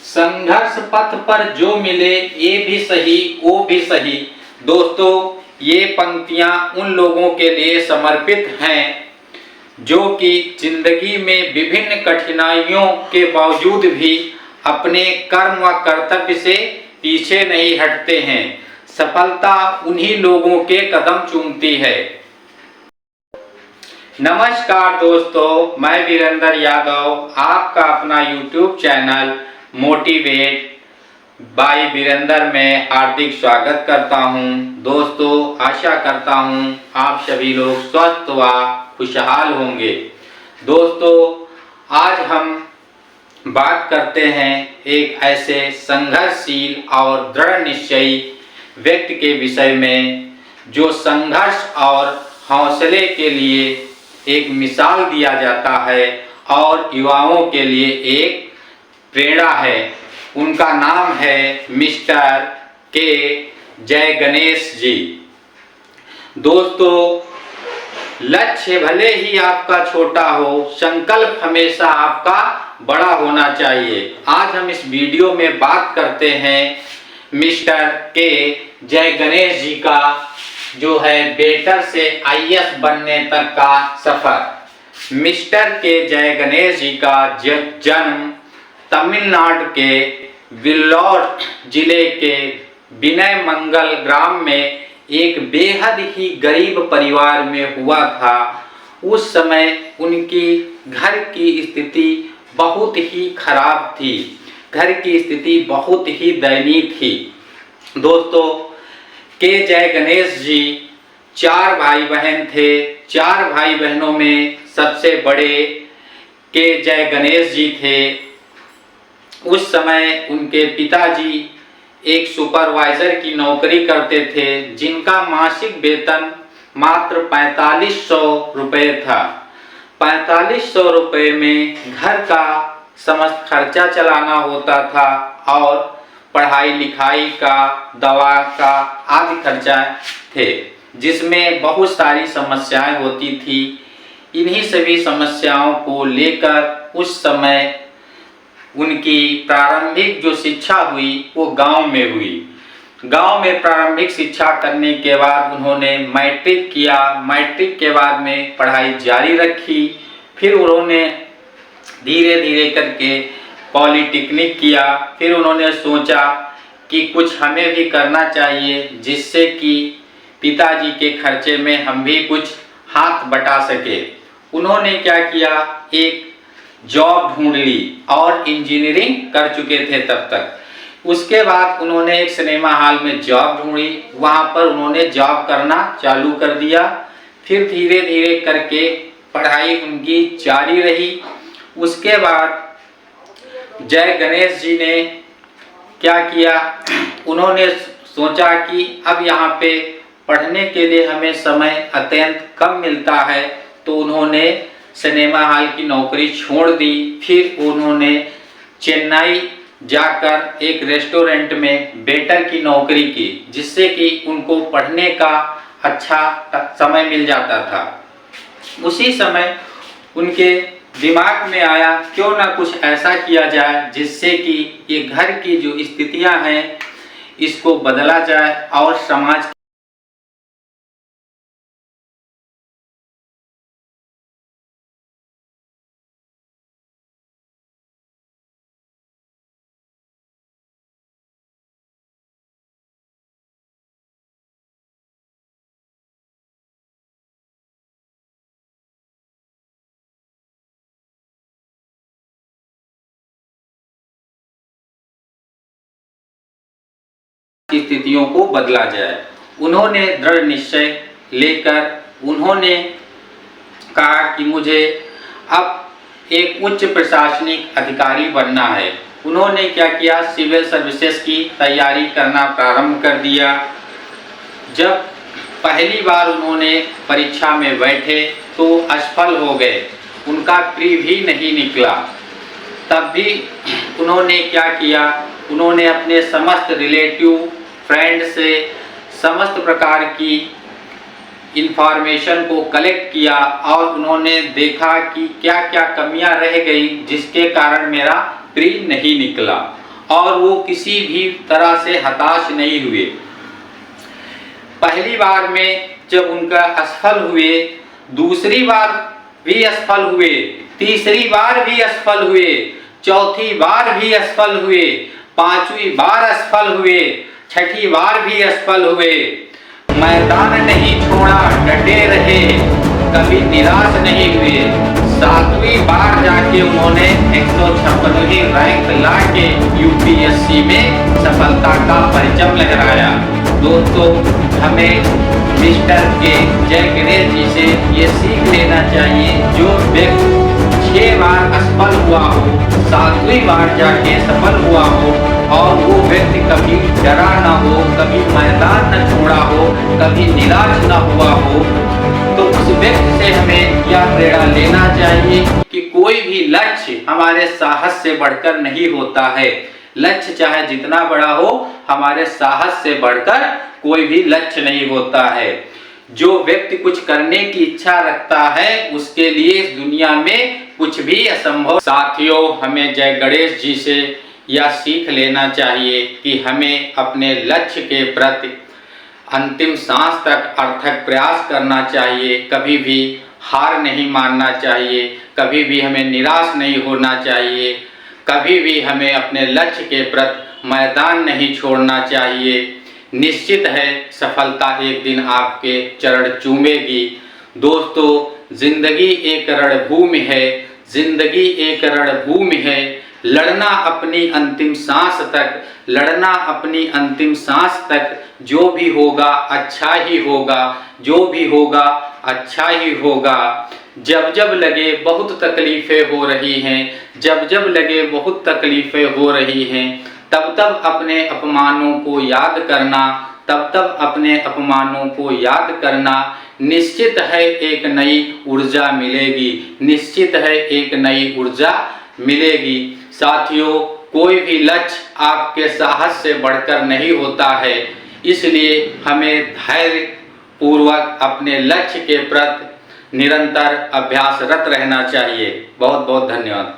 संघर्ष पथ पर जो मिले ये भी सही वो भी सही। दोस्तों, ये पंक्तियां उन लोगों के लिए समर्पित हैं जो कि जिंदगी में विभिन्न कठिनाइयों के बावजूद भी अपने कर्म व कर्तव्य से पीछे नहीं हटते हैं। सफलता उन्हीं लोगों के कदम चूमती है। नमस्कार दोस्तों, मैं वीरेंद्र यादव आपका अपना YouTube channel motivate by Virendra में हार्दिक स्वागत करता हूं। दोस्तों, आशा करता हूं आप सभी लोग स्वस्थ व खुशहाल होंगे। दोस्तों, आज हम बात करते हैं एक ऐसे संघर्षशील और दृढ़ निश्चयी व्यक्ति के विषय में जो संघर्ष और हौसले के लिए एक मिसाल दिया जाता है और युवाओं के लिए एक प्रेरणा है। उनका नाम है मिस्टर के जय गणेश जी। दोस्तों, लक्ष्य भले ही आपका छोटा हो, संकल्प हमेशा आपका बड़ा होना चाहिए। आज हम इस वीडियो में बात करते हैं मिस्टर के जय गणेश जी का, जो है वेटर से आईएएस बनने तक का सफर। मिस्टर के जय गणेश जी का जन्म तमिलनाडु के वेल्लोर जिले के विनय मंगल ग्राम में एक बेहद ही गरीब परिवार में हुआ था। उस समय उनकी घर की स्थिति बहुत ही खराब थी। घर की स्थिति बहुत ही दयनीय थी। दोस्तों, के जय गणेश जी 4 भाई बहन थे। 4 भाई बहनों में सबसे बड़े के जय गणेश जी थे। उस समय उनके पिताजी एक सुपरवाइजर की नौकरी करते थे, जिनका मासिक वेतन मात्र 4500 रुपये था। 4500 रुपये में घर का समस्त खर्चा चलाना होता था और पढ़ाई लिखाई का, दवा का आदि खर्चा थे, जिसमें बहुत सारी समस्याएं होती थी। इन्हीं सभी समस्याओं को लेकर उस समय उनकी प्रारंभिक जो शिक्षा हुई वो गांव में हुई। गांव में प्रारंभिक शिक्षा करने के बाद उन्होंने मैट्रिक किया। मैट्रिक के बाद में पढ़ाई जारी रखी। फिर उन्होंने धीरे धीरे करके पॉलिटेक्निक किया। फिर उन्होंने सोचा कि कुछ हमें भी करना चाहिए, जिससे कि पिताजी के खर्चे में हम भी कुछ हाथ बटा सके। उन्होंने क्या किया, एक जॉब ढूंढ ली और इंजीनियरिंग कर चुके थे तब तक। उसके बाद उन्होंने एक सिनेमा हॉल में जॉब ढूंढी। वहाँ पर उन्होंने जॉब करना चालू कर दिया। फिर धीरे धीरे करके पढ़ाई उनकी जारी रही। उसके बाद जय गणेश जी ने क्या किया, उन्होंने सोचा कि अब यहाँ पे पढ़ने के लिए हमें समय अत्यंत कम मिलता है, तो उन्होंने सिनेमा हॉल की नौकरी छोड़ दी। फिर उन्होंने चेन्नई जाकर एक रेस्टोरेंट में वेटर की नौकरी की, जिससे कि उनको पढ़ने का अच्छा समय मिल जाता था। उसी समय उनके दिमाग में आया क्यों ना कुछ ऐसा किया जाए जिससे कि ये घर की जो स्थितियां हैं इसको बदला जाए और समाज की स्थितियों को बदला जाए। उन्होंने दृढ़ निश्चय लेकर उन्होंने कहा कि मुझे अब एक उच्च प्रशासनिक अधिकारी बनना है। उन्होंने क्या किया, सिविल सर्विसेज की तैयारी करना प्रारंभ कर दिया। जब पहली बार उन्होंने परीक्षा में बैठे तो असफल हो गए, उनका प्री भी नहीं निकला। तब भी उन्होंने क्या किया, उन्होंने अपने समस्त रिलेटिव फ्रेंड से समस्त प्रकार की इंफॉर्मेशन को कलेक्ट किया और उन्होंने देखा कि क्या क्या कमियां रह गई जिसके कारण मेरा प्री नहीं निकला। और वो किसी भी तरह से हताश नहीं हुए। पहली बार में जब उनका असफल हुए, दूसरी बार भी असफल हुए, तीसरी बार भी असफल हुए, चौथी बार भी असफल हुए, पांचवी बार असफल हुए, छठी बार भी असफल हुए, मैदान नहीं छोड़ा, डटे रहे, कभी निराश नहीं हुए। सातवीं बार जाके उन्होंने 156वीं रैंक लाके यूपीएससी में सफलता का परचम लहराया। दोस्तों, हमें मिस्टर के जय गणेश जी से ये सीख लेना चाहिए, जो व्यक्ति 6 बार असफल हुआ हो, 7वीं बार जाके सफल हुआ हो, और वो व्यक्ति कभी डरा ना हो, कभी मैदान न छोड़ा हो, कभी निराश न हुआ हो, तो उस व्यक्ति से हमें यह प्रेरणा लेना चाहिए कि कोई भी लक्ष्य हमारे साहस से बढ़कर नहीं होता है। लक्ष्य चाहे जितना बड़ा हो, हमारे साहस से बढ़कर कोई भी लक्ष्य नहीं होता है। जो व्यक्ति कुछ करने की इच्छा रखता है, उसके लिए इस दुनिया में कुछ भी असंभव। साथियों, हमें जय गणेश जी से यह सीख लेना चाहिए कि हमें अपने लक्ष्य के प्रति अंतिम सांस तक अथक प्रयास करना चाहिए। कभी भी हार नहीं मानना चाहिए, कभी भी हमें निराश नहीं होना चाहिए, कभी भी हमें अपने लक्ष्य के प्रति मैदान नहीं छोड़ना चाहिए। निश्चित है सफलता एक दिन आपके चरण चूमेगी। दोस्तों, जिंदगी एक रणभूमि है, जिंदगी एक रणभूमि है। लड़ना अपनी अंतिम सांस तक, लड़ना अपनी अंतिम सांस तक। जो भी होगा अच्छा ही होगा, जो भी होगा अच्छा ही होगा। जब जब लगे बहुत तकलीफें हो रही हैं, जब जब लगे बहुत तकलीफें हो रही हैं, तब तब अपने अपमानों को याद करना, तब तब अपने अपमानों को याद करना। निश्चित है एक नई ऊर्जा मिलेगी, निश्चित है एक नई ऊर्जा मिलेगी। साथियों, कोई भी लक्ष्य आपके साहस से बढ़कर नहीं होता है, इसलिए हमें धैर्य पूर्वक अपने लक्ष्य के प्रति निरंतर अभ्यासरत रहना चाहिए। बहुत बहुत धन्यवाद।